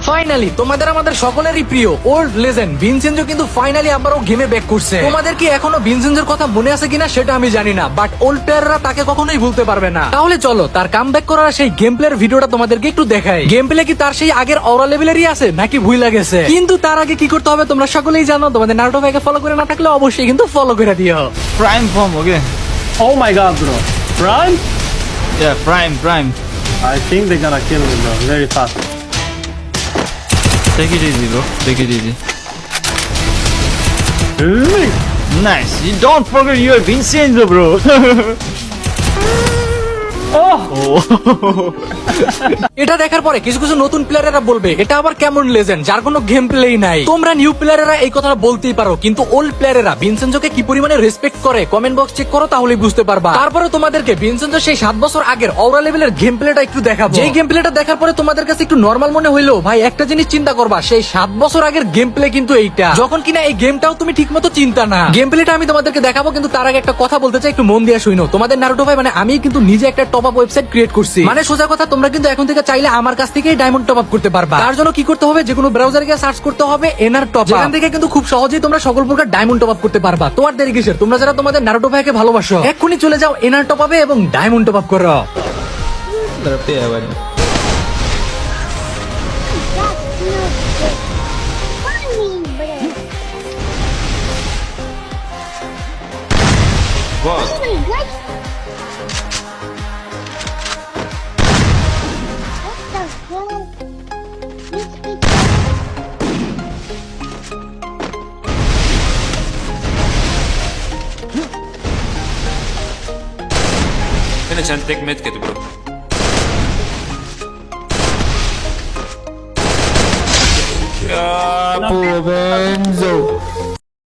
Finally তোমাদের আমাদের সকলেরই প্রিয় ওল্ড লেজেন্ড ভিনসেনজো কিন্তু ফাইনালি আবারও গেমে ব্যাক করছে। তোমাদের কি এখনো ভিনসেনজোর কথা মনে আছে কিনা সেটা আমি জানি না, বাট ওল্ড প্লেয়াররা তাকে কখনোই ভুলতে পারবে না। তাহলে চলো তার কাম ব্যাক করার সেই গেম প্লের ভিডিওটা তোমাদেরকে একটু দেখাই। গেম প্লে কি তার সেই আগের অরা লেভেলেরই আছে নাকি ভুলে গেছে? কিন্তু তার আগে কি করতে হবে তোমরা সকলেই জানো। তোমাদের নারুটো ভাইকে ফলো করে না থাকলে অবশ্যই কিন্তু ফলো করে দিও। Prime form, okay. Oh my god, bro. Prime? Yeah, prime. I think they're gonna kill me, bro. Very fast. Take it easy, bro. Take it easy. Really? Nice. You don't forget you're Vincenzo, bro. এটা দেখার পরে কিছু কিছু নতুন প্লেয়ারেরা বলবে এটা আবার কেমন লেজেন্ড যার কোনো গেম প্লেই নাই। তোমরা নিউ প্লেয়ারেরা এই কথাটা বলতেই পারো, কিন্তু ওল্ড প্লেয়ারেরা ভিনসেনজোকে কি পরিমাণে রেসপেক্ট করে কমেন্ট বক্স চেক করো তাহলেই বুঝতে পারবা। তারপরে তোমাদেরকে ভিনসেনজো সেই 7 বছর আগের অরা লেভেলের গেম প্লেটা একটু দেখাবো। যেই গেম প্লেটা দেখার পরে তোমাদের কাছে একটু নরমাল মনে হইলো, ভাই একটা জিনিস চিন্তা করবা, সেই 7 বছর আগের গেম প্লে কিন্তু এইটা, যখন কিনা এই গেমটাও তুমি ঠিকমতো চিন্তা না। গেম প্লেটা আমি তোমাদেরকে দেখাবো, কিন্তু তার আগে একটা কথা বলতে চাই, একটু মন দিয়ে শুনো। তোমাদের নারুটো ভাই মানে আমি কিন্তু নিজে একটা টপ আপ ওয়েবসাইট ক্রিয়েট করছি। মানে সোজা কথা, তোমরা কিন্তু এখন থেকে চাইলে আমার কাছ থেকেই ডায়মন্ড টপ আপ করতে পারবা। তার জন্য কি করতে হবে, যে কোনো ব্রাউজারে গিয়ে সার্চ করতে হবে এনার টপ আপ। এখান থেকে কিন্তু খুব সহজেই তোমরা সকল প্রকার ডায়মন্ড টপ আপ করতে পারবা। তোমার দেরি কিসের? তোমরা যারা তোমাদের নারুটো ভাইকে ভালোবাসো এক্ষুনি চলে যাও এনার টপ আপে এবং ডায়মন্ড টপ আপ করো। Terapia ya, Bani. What? Bene, c'è un tech medkit, bro. Capo Benzo.